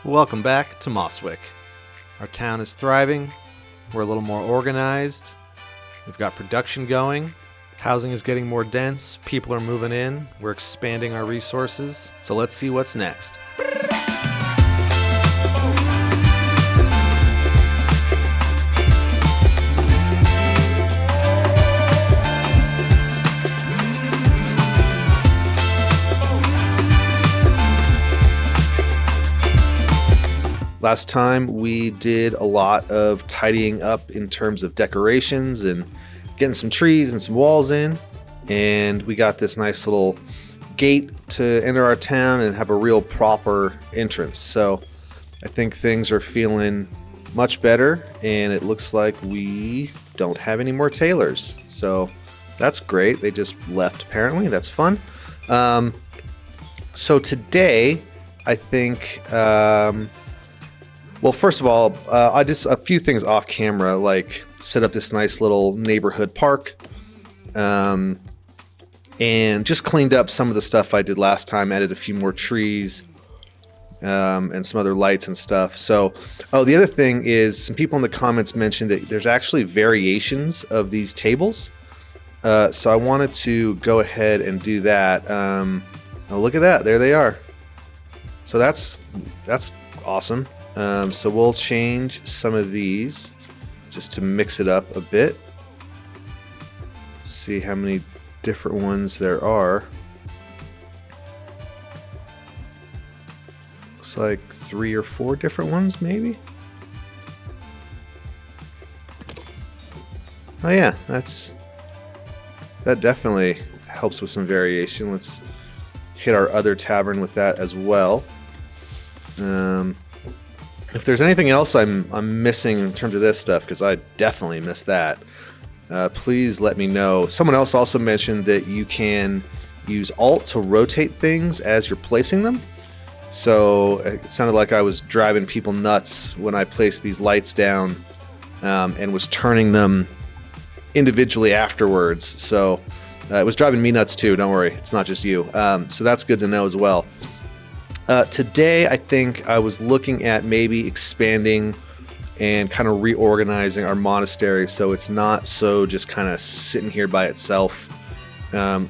Welcome back to Mosswick. Our town is thriving, we're a little more organized, we've got production going, housing is getting more dense, people are moving in, we're expanding our resources, so let's see what's next. Last time we did a lot of tidying up in terms of decorations and getting some trees and some walls in, and we got this nice little gate to enter our town and have a real proper entrance. So I think things are feeling much better, and it looks like we don't have any more tailors, so that's great. They just left apparently. That's fun. So today I think well, first of all, I just a few things off camera, like set up this nice little neighborhood park, and just cleaned up some of the stuff I did last time. Added a few more trees, and some other lights and stuff. So, the other thing is, some people in the comments mentioned that there's actually variations of these tables. So I wanted to go ahead and do that. Oh, look at that! There they are. So that's awesome. So we'll change some of these just to mix it up a bit. Let's see how many different ones there are. Looks like 3 or 4 different ones, maybe. Oh yeah, that definitely helps with some variation. Let's hit our other tavern with that as well. If there's anything else I'm missing in terms of this stuff, because I definitely missed that, please let me know. Someone else also mentioned that you can use Alt to rotate things as you're placing them. So it sounded like I was driving people nuts when I placed these lights down, and was turning them individually afterwards. So it was driving me nuts too, don't worry, it's not just you. So that's good to know as well. Today, I think I was looking at maybe expanding and kind of reorganizing our monastery so it's not so just kind of sitting here by itself.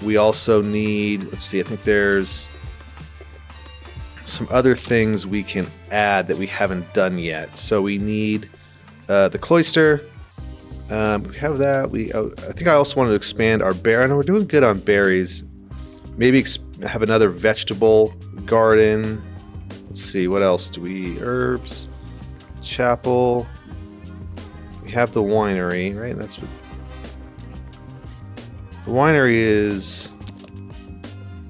We also need, let's see, I think there's some other things we can add that we haven't done yet. So we need the Cloister. We have that. I think I also wanted to expand our berry. I know we're doing good on berries. Maybe have another vegetable garden. Let's see, what else do we? Herbs, chapel. We have the winery, right? That's what the winery is.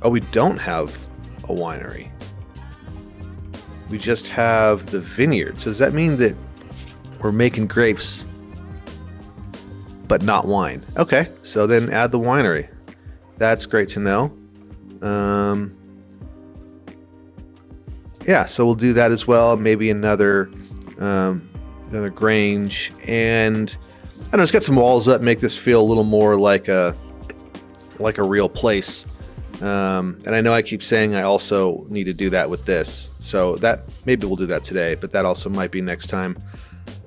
Oh, we don't have a winery. We just have the vineyard. So does that mean that we're making grapes but not wine? Okay, so then add the winery. That's great to know. Yeah, so we'll do that as well. Maybe another grange, and I don't know, just get some walls up, make this feel a little more like a real place. And I know I keep saying I also need to do that with this, so that maybe we'll do that today, but that also might be next time.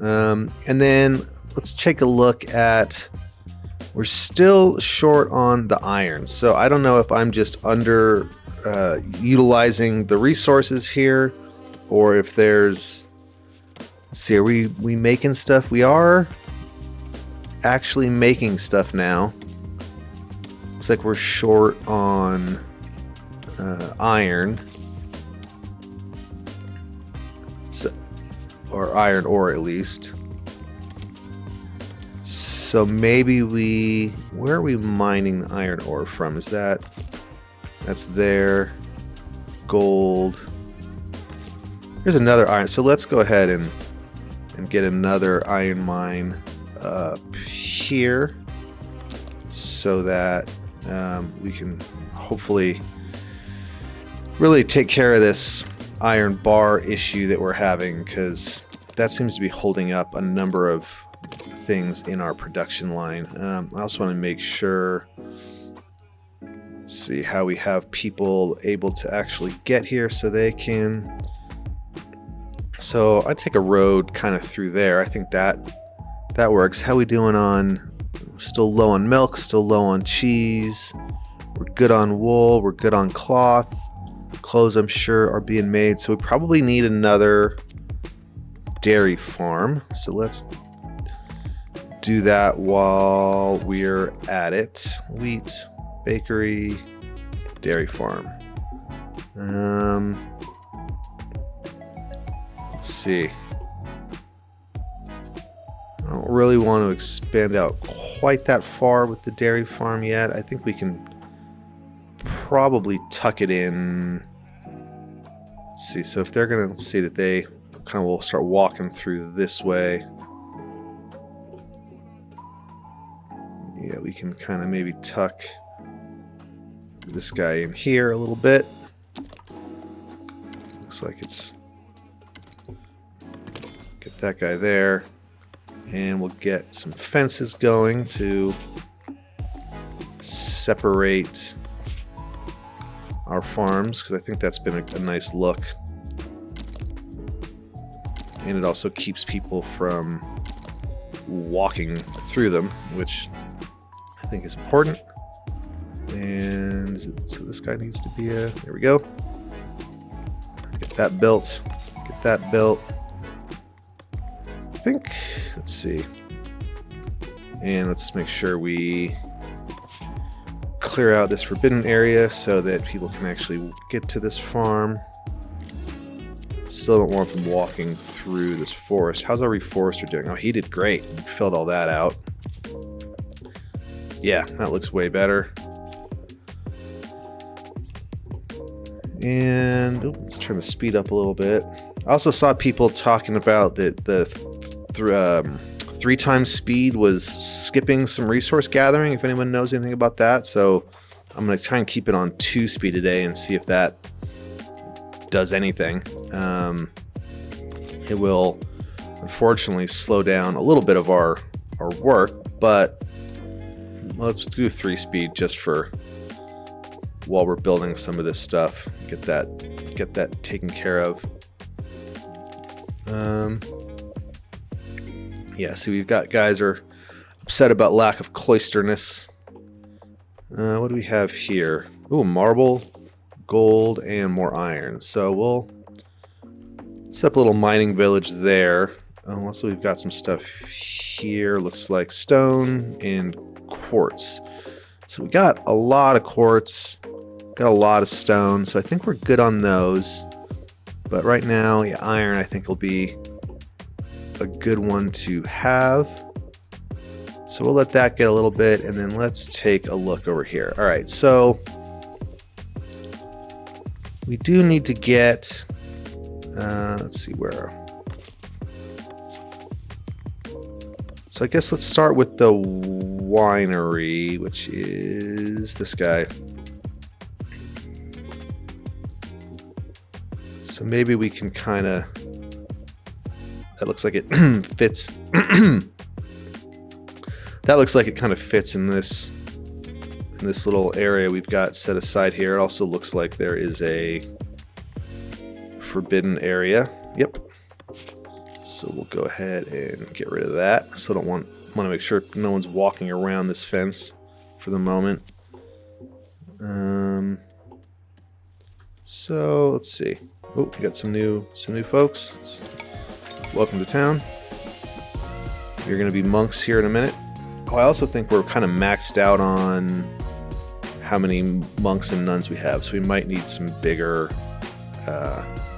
And then let's take a look at. We're still short on the iron, so I don't know if I'm just under utilizing the resources here, or if there's. Let's see, are we making stuff? We are actually making stuff now. Looks like we're short on iron, or iron ore at least. So maybe where are we mining the iron ore from? That's there. Gold. Here's another iron. So let's go ahead and get another iron mine up here so that we can hopefully really take care of this iron bar issue that we're having, because that seems to be holding up a number of things in our production line. I also want to make sure, let's see how we have people able to actually get here so they can So I take a road kind of through there. I think that works. How we doing on? Still low on milk, still low on cheese. We're good on wool, we're good on cloth. Clothes, I'm sure, are being made. So we probably need another dairy farm. So let's do that while we're at it. Wheat, bakery, dairy farm. Let's see. I don't really want to expand out quite that far with the dairy farm yet. I think we can probably tuck it in. Let's see. So if they're going to see that they kind of will start walking through this way. Yeah, we can kind of maybe tuck this guy in here a little bit. Looks like it's... Get that guy there. And we'll get some fences going to separate our farms, because I think that's been a nice look. And it also keeps people from walking through them, which I think is important. And so this guy needs to be a... There we go. Get that built. Get that built. I think... Let's see. And let's make sure we clear out this forbidden area so that people can actually get to this farm. Still don't want them walking through this forest. How's our reforester doing? Oh, he did great. He filled all that out. Yeah, that looks way better. And let's turn the speed up a little bit. I also saw people talking about that the 3 times speed was skipping some resource gathering, if anyone knows anything about that. So I'm going to try and keep it on 2 speed today and see if that does anything. It will unfortunately slow down a little bit of our work, but let's do 3 speed just for while we're building some of this stuff. Get that taken care of. Yeah, see, we've got guys are upset about lack of cloisterness. What do we have here? Ooh, marble, gold, and more iron. So we'll set up a little mining village there. Also, we've got some stuff here. Looks like stone and quartz. So we got a lot of quartz, got a lot of stone. So I think we're good on those. But right now, yeah, iron I think will be a good one to have. So we'll let that get a little bit, and then let's take a look over here. All right, so we do need to get, let's see where. So I guess let's start with the winery, which is this guy. So maybe we can kind of, that looks like it fits. That looks like it kind of fits in this little area we've got set aside here. It also looks like there is a forbidden area. Yep. So we'll go ahead and get rid of that. So don't want to make sure no one's walking around this fence for the moment. So let's see. Oh, we got some new folks. Welcome to town. You're going to be monks here in a minute. Oh, I also think we're kind of maxed out on how many monks and nuns we have, so we might need some bigger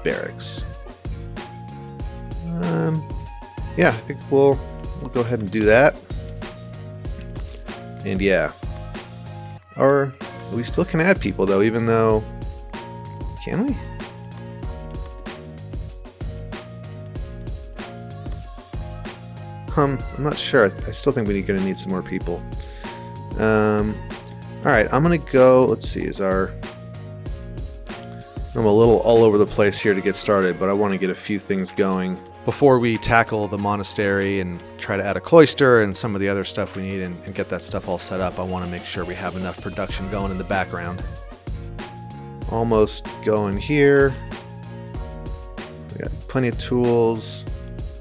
barracks. Yeah, I think we'll go ahead and do that. And yeah, or we still can add people though, even though, can we? I'm not sure. I still think we're going to need some more people. Alright, I'm going to go... Let's see, I'm a little all over the place here to get started, but I want to get a few things going before we tackle the monastery and try to add a cloister and some of the other stuff we need and get that stuff all set up. I want to make sure we have enough production going in the background. Almost going here. We got plenty of tools,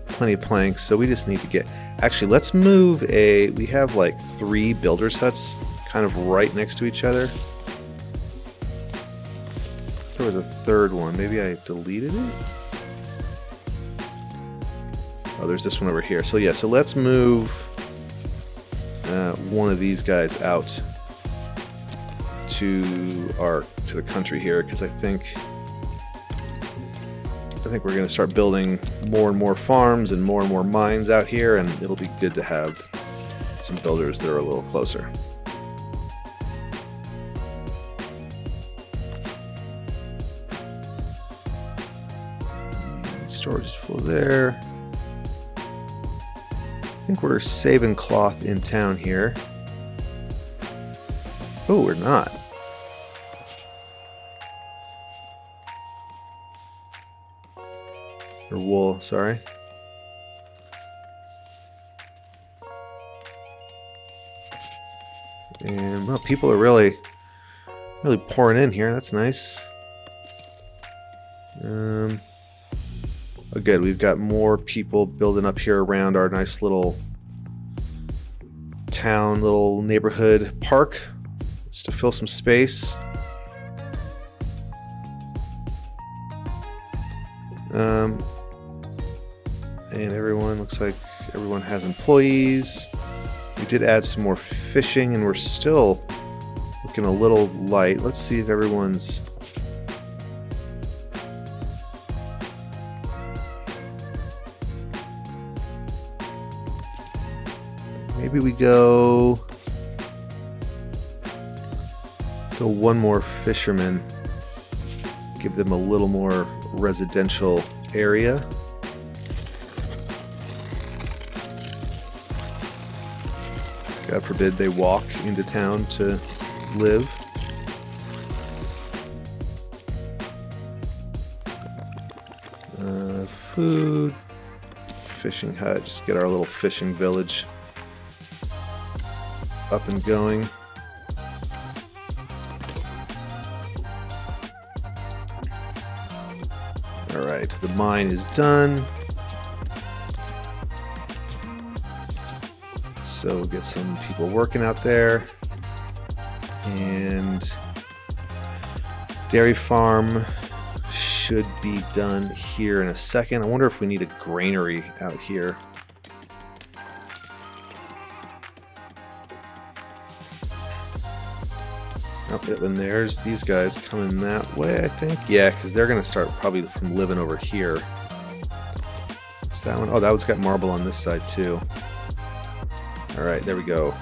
plenty of planks, so we just need to get... Actually, let's move a... We have like 3 builders' huts kind of right next to each other. There was a 3rd one. Maybe I deleted it? Oh, there's this one over here. So yeah, so let's move one of these guys out to the country here, because I think we're going to start building more and more farms and more mines out here, and it'll be good to have some builders that are a little closer. Storage is full there. I think we're saving cloth in town here. Oh, we're not. Or wool, sorry. And well, people are really pouring in here. That's nice. Oh, good. We've got more people building up here around our nice little town, little neighborhood park, just to fill some space. And everyone looks like everyone has employees. We did add some more fishing, and we're still looking a little light. Let's see if everyone's... Maybe we go one more fisherman. Give them a little more residential area. God forbid they walk into town to live. Food, fishing hut, just get our little fishing village up and going. Alright, the mine is done. So we'll get some people working out there. And dairy farm should be done here in a second. I wonder if we need a granary out here. And there's these guys coming that way, I think. Yeah, because they're going to start probably from living over here. What's that one? Oh, that one's got marble on this side too. Alright, there we go.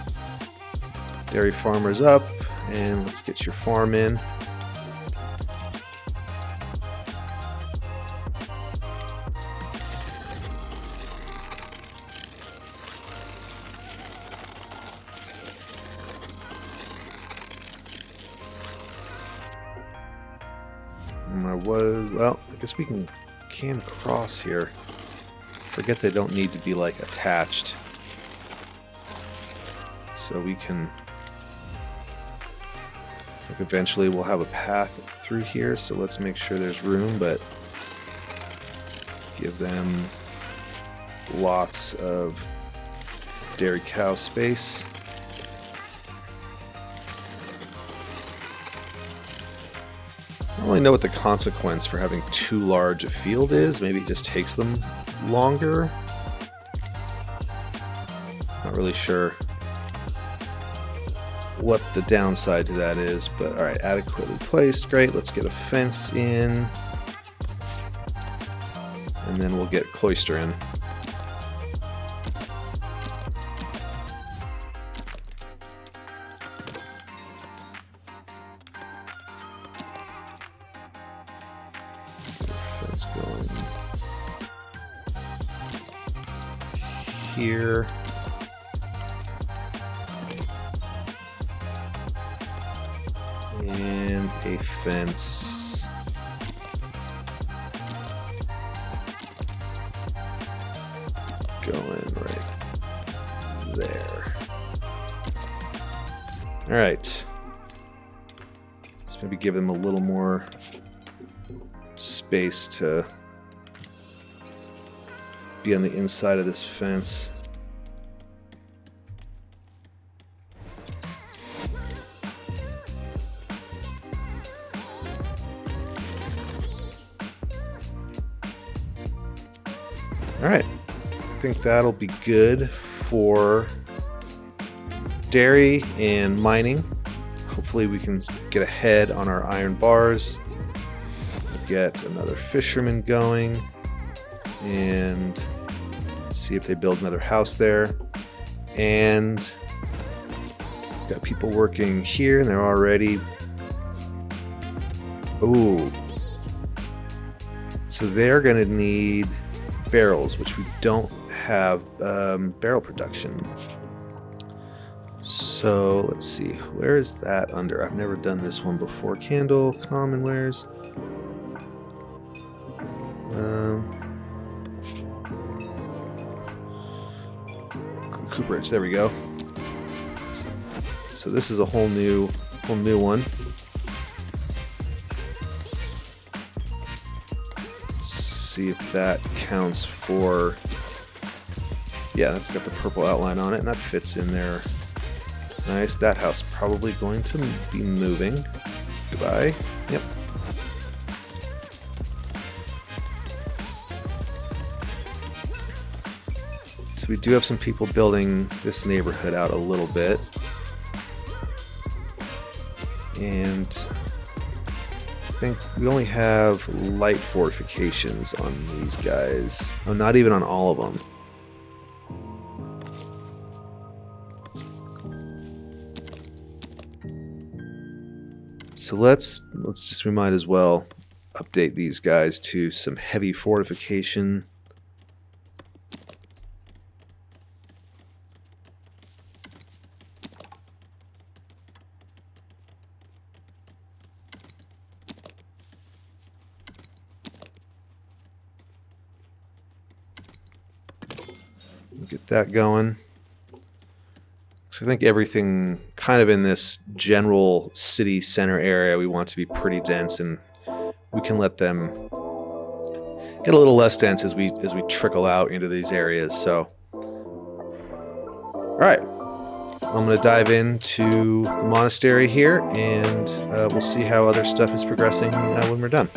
Dairy farmer's up, and let's get your farm in. Well, I guess we can cross here. Forget they don't need to be like attached. So we can, like, eventually we'll have a path through here, so let's make sure there's room, but give them lots of dairy cow space. I don't really know what the consequence for having too large a field is. Maybe it just takes them longer. Not really sure what the downside to that is, but alright, adequately placed. Great, let's get a fence in. And then we'll get Cloister in. Fence going here. And a fence going right there. All right. Let's maybe give them a little more space to be on the inside of this fence. All right, I think that'll be good for dairy and mining. Hopefully we can get ahead on our iron bars. Get another fisherman going and see if they build another house there. And got people working here and they're already... Ooh. So they're gonna need barrels, which we don't have barrel production. So let's see, where is that under? I've never done this one before. Candle, common wares. Cooperage, there we go. So this is a whole new one. See if that counts for... Yeah, that's got the purple outline on it, and that fits in there. Nice. That house probably going to be moving. Goodbye. Yep. So we do have some people building this neighborhood out a little bit. And I think we only have light fortifications on these guys. Oh, not even on all of them. So we might as well update these guys to some heavy fortification. Get that going. So I think everything kind of in this general city center area we want to be pretty dense, and we can let them get a little less dense as we trickle out into these areas. So all right, I'm going to dive into the monastery here, and we'll see how other stuff is progressing when we're done.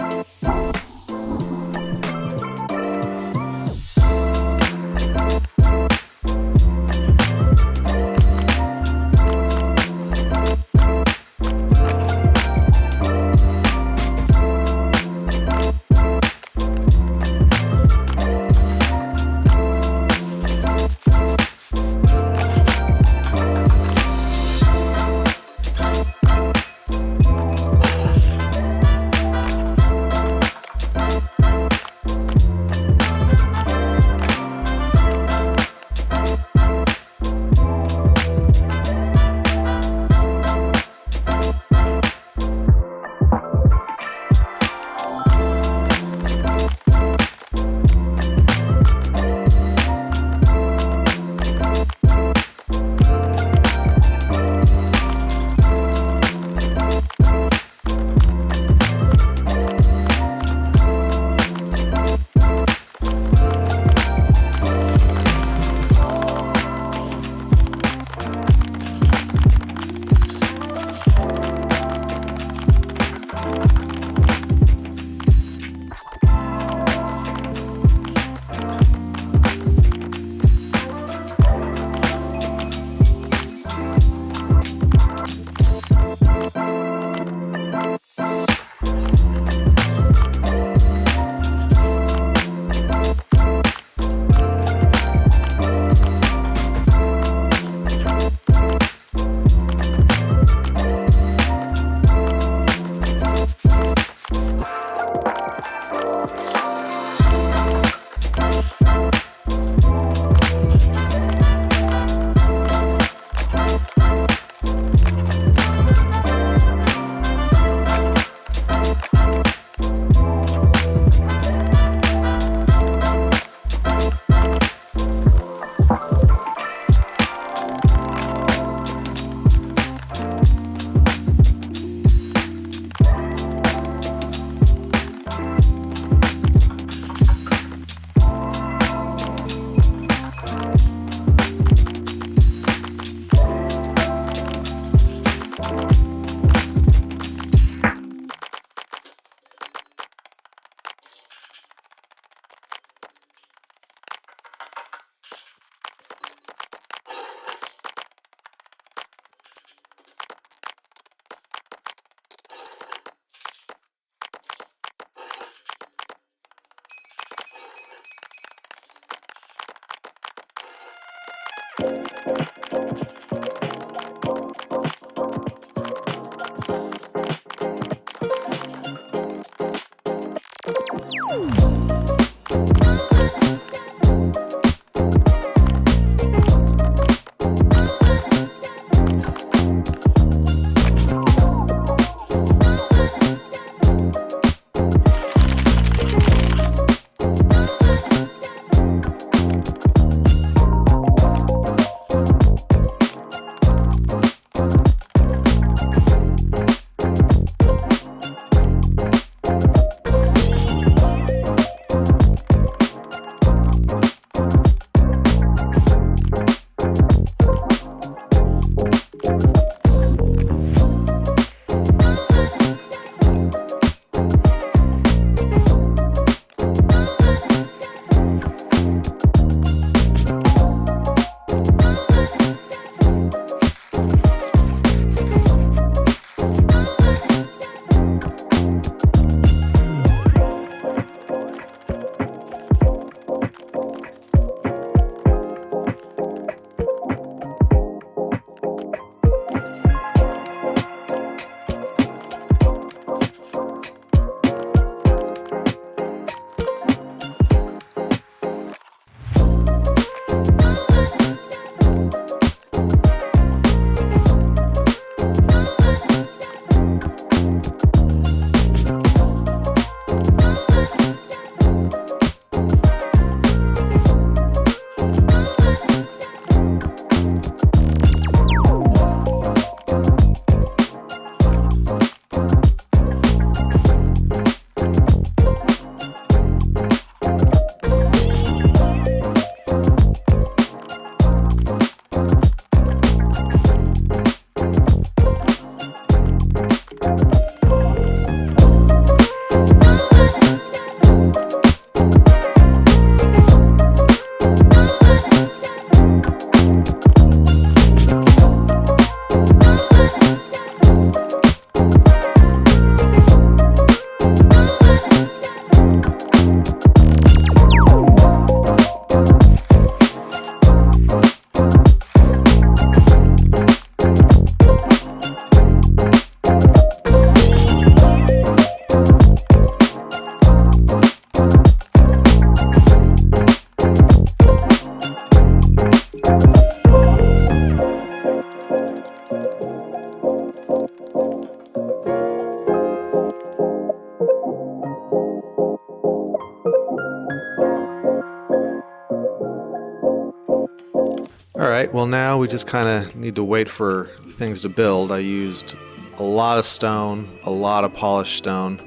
Alright, well now we just kind of need to wait for things to build. I used a lot of stone, a lot of polished stone.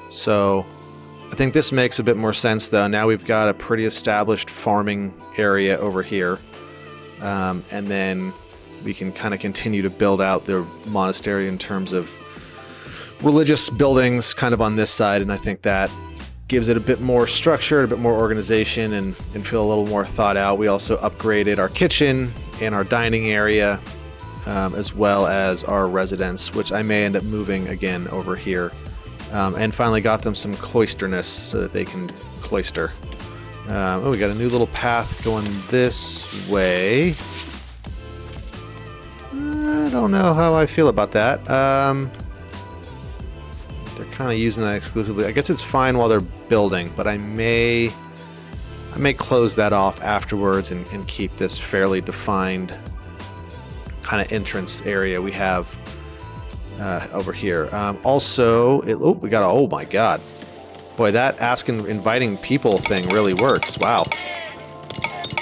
So I think this makes a bit more sense though. Now we've got a pretty established farming area over here. And then we can kind of continue to build out the monastery in terms of religious buildings kind of on this side, and I think that gives it a bit more structure, a bit more organization, and feel a little more thought out. We also upgraded our kitchen and our dining area, as well as our residence, which I may end up moving again over here. And finally got them some cloisterness so that they can cloister. Oh, we got a new little path going this way. I don't know how I feel about that. They're kind of using that exclusively. I guess it's fine while they're building, but I may close that off afterwards and keep this fairly defined kind of entrance area we have over here. Also, we got a, oh my god. Boy, that inviting people thing really works. Wow.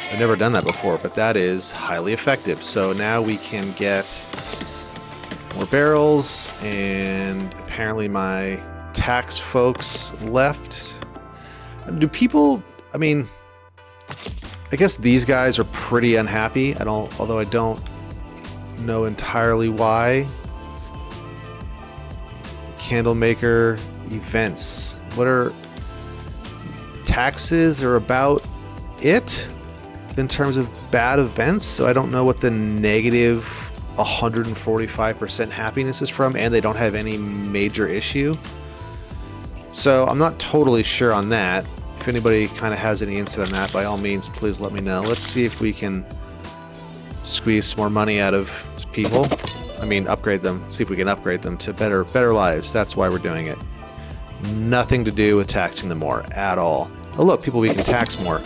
I've never done that before, but that is highly effective. So now we can get more barrels, and apparently my tax folks left. Do people, I mean, I guess these guys are pretty unhappy. Although I don't know entirely why. Candlemaker events. What are taxes are about it in terms of bad events? So I don't know what the negative 145% happiness is from, and they don't have any major issue. So I'm not totally sure on that. If anybody kind of has any insight on that, by all means, please let me know. Let's see if we can squeeze some more money out of people. I mean, upgrade them. See if we can upgrade them to better lives. That's why we're doing it. Nothing to do with taxing them more at all. Oh look, people we can tax more.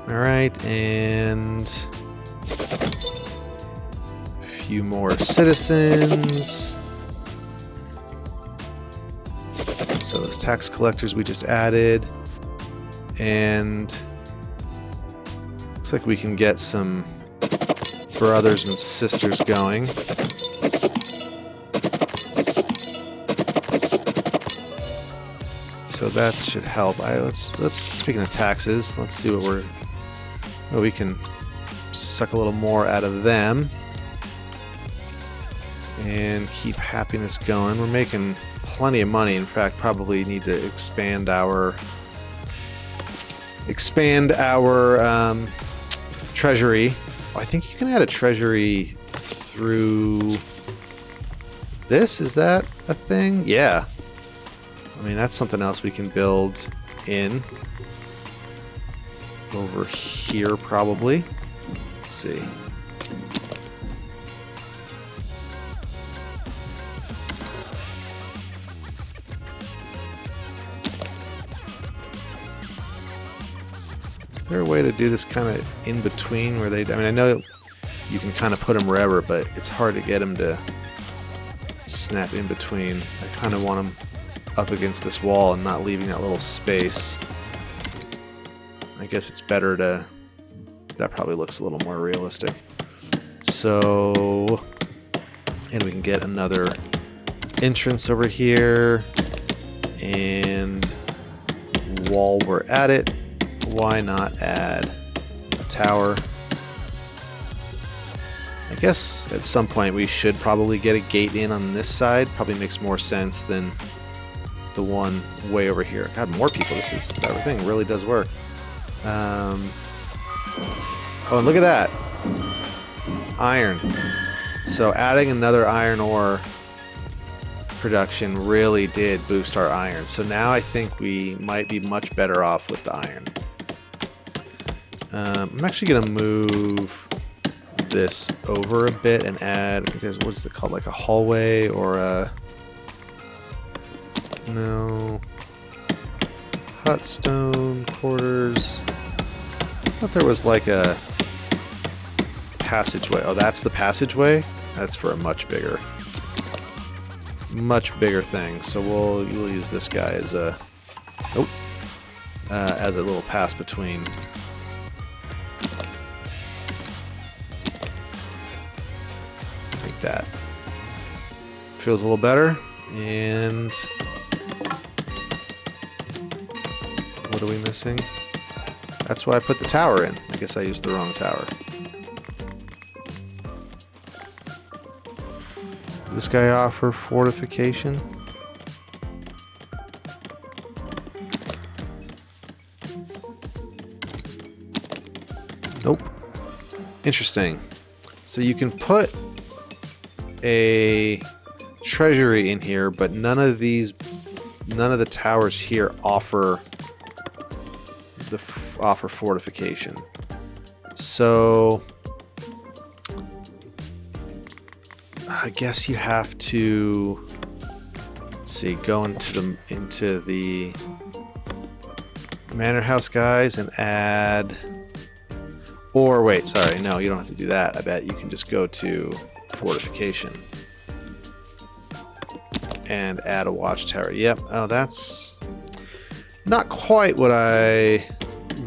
Alright, and a few more citizens. So those tax collectors we just added. And looks like we can get some brothers and sisters going. So that should help. Let's speaking of taxes, let's see what we can suck a little more out of them and keep happiness going. We're making plenty of money. In fact, probably need to expand our treasury. I think you can add a treasury through this. Is that a thing? Yeah. I mean, that's something else we can build in over here, probably. Let's see. Is there a way to do this kind of in between where they... I mean, I know you can kind of put them wherever, but it's hard to get them to snap in between. I kind of want them up against this wall and not leaving that little space. I guess it's better to... That probably looks a little more realistic. So... And we can get another entrance over here. And while we're at it, why not add a tower? I guess at some point we should probably get a gate in on this side. Probably makes more sense than the one way over here. God, more people. Everything really does work. Oh, and look at that. Iron. So adding another iron ore production really did boost our iron. So now I think we might be much better off with the iron. I'm actually going to move this over a bit and add, what's it called, like a hallway or a... No. Hut stone quarters. I thought there was like a passageway. Oh, that's the passageway? That's for a much bigger thing. So we'll use this guy as a little pass between. I think that feels a little better. And what are we missing? That's why I put the tower in. I guess I used the wrong tower. Does this guy offer fortification? Nope. Interesting. So you can put a treasury in here, but none of the towers here offer fortification. So I guess you have to, let's see, go into the manor house guys and add, or wait, sorry, no, you don't have to do that. I bet you can just go to fortification and add a watchtower. Yep. Oh, that's not quite what I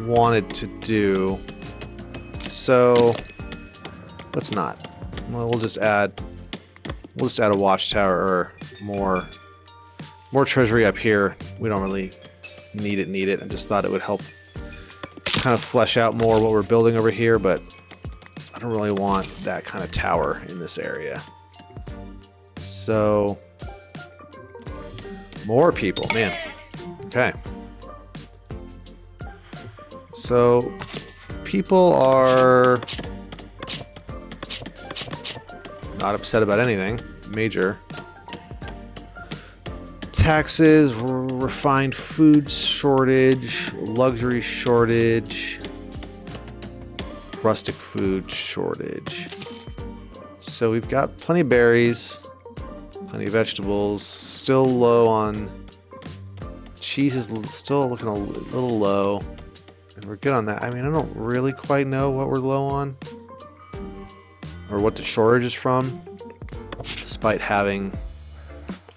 wanted to do. So let's not. Well, we'll just add a watchtower or more treasury up here. We don't really need it. I just thought it would help kind of flesh out more what we're building over here, but I don't really want that kind of tower in this area. So more people, man. Okay. So people are not upset about anything major. Taxes, refined food shortage, luxury shortage. Rustic food shortage. So we've got plenty of berries, plenty of vegetables, still low on cheese, is still looking a little low, and we're good on that. I mean, I don't really quite know what we're low on or what the shortage is from, despite having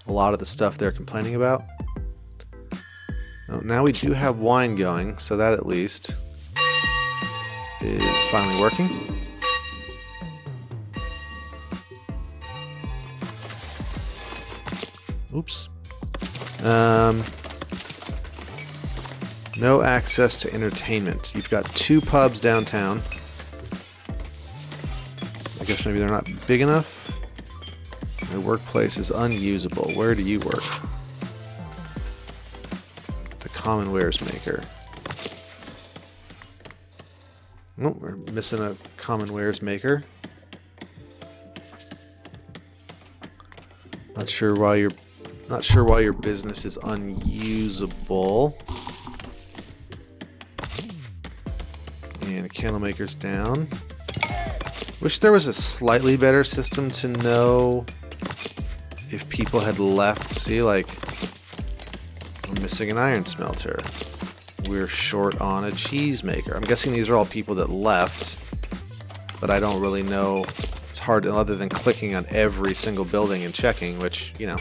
a lot of the stuff they're complaining about. Now we do have wine going, so that at least is finally working. Oops. No access to entertainment. You've got 2 pubs downtown. I guess maybe they're not big enough. My workplace is unusable. Where do you work? The Common Wares Maker. Oh, we're missing a Common Wares Maker. Not sure why your business is unusable. And a candle maker's down. Wish there was a slightly better system to know if people had left. See, like, we're missing an iron smelter. We're short on a cheese maker. I'm guessing these are all people that left, but I don't really know. It's hard, other than clicking on every single building and checking, which, you know.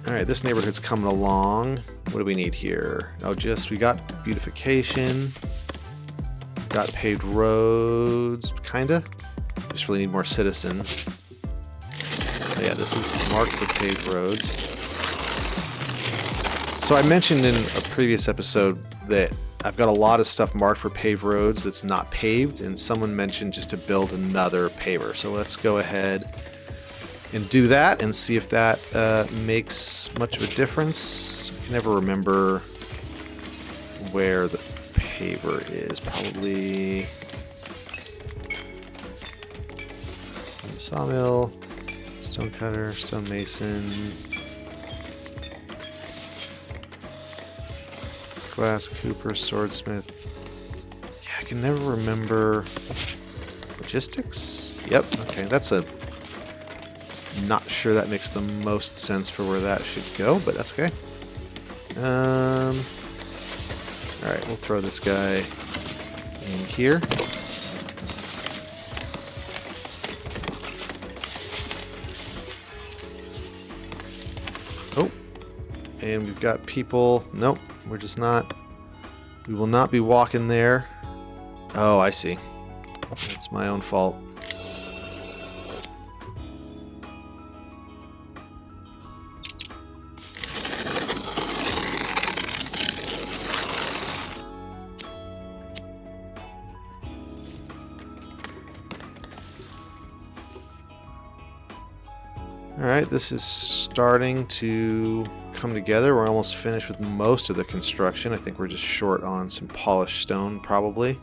Alright, this neighborhood's coming along. What do we need here? Oh, we got beautification. Got paved roads, kinda. Just really need more citizens. Oh, yeah, this is marked for paved roads. So I mentioned in a previous episode that I've got a lot of stuff marked for paved roads that's not paved, and someone mentioned just to build another paver. So let's go ahead and do that and see if that makes much of a difference. I can never remember where the paver is. Probably sawmill, stone cutter, stone mason, glass cooper, swordsmith. Yeah, I can never remember. Logistics? Yep, okay, that's a... Not sure that makes the most sense for where that should go, but that's okay. Alright, we'll throw this guy in here. Oh, and we've got people. Nope, we're just not. We will not be walking there. Oh, I see. That's my own fault. Alright, this is starting to come together. We're almost finished with most of the construction. I think we're just short on some polished stone, probably.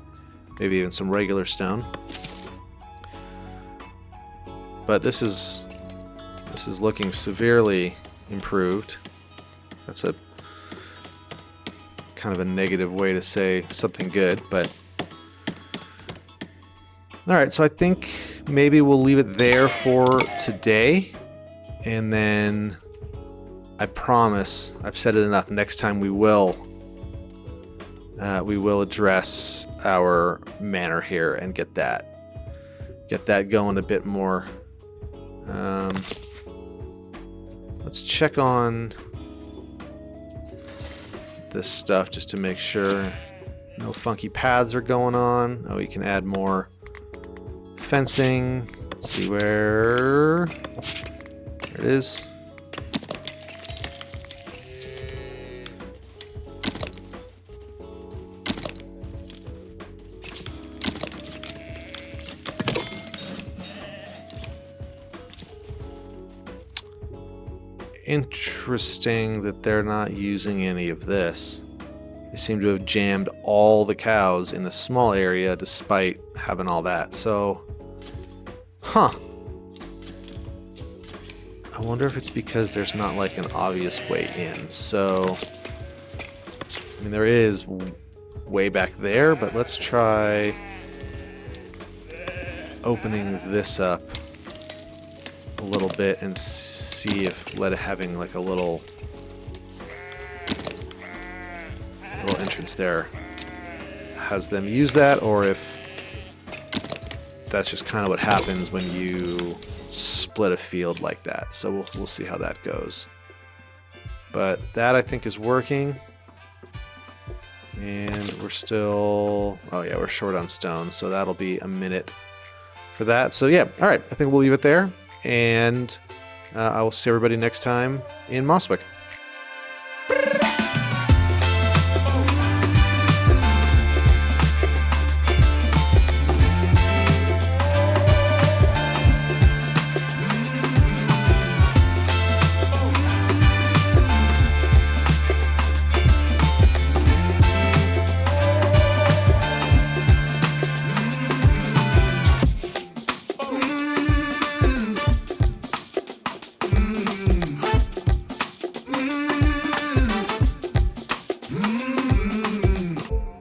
Maybe even some regular stone. But this is looking severely improved. That's a kind of a negative way to say something good, but... Alright, so I think maybe we'll leave it there for today. And then I promise, I've said it enough, next time we will address our manor here and get that going a bit more. Let's check on this stuff just to make sure no funky paths are going on. Oh, you can add more fencing. Let's see where... There it is. Interesting that they're not using any of this. They seem to have jammed all the cows in a small area despite having all that. So, huh. I wonder if it's because there's not like an obvious way in. So, I mean, there is way back there, but let's try opening this up a little bit and see if having like a little entrance there has them use that, or if that's just kind of what happens when you split a field like that. So we'll see how that goes. But that I think is working. And we're still, oh yeah, we're short on stone, so that'll be a minute for that. So yeah, all right, I think we'll leave it there, and I will see everybody next time in Mosswick.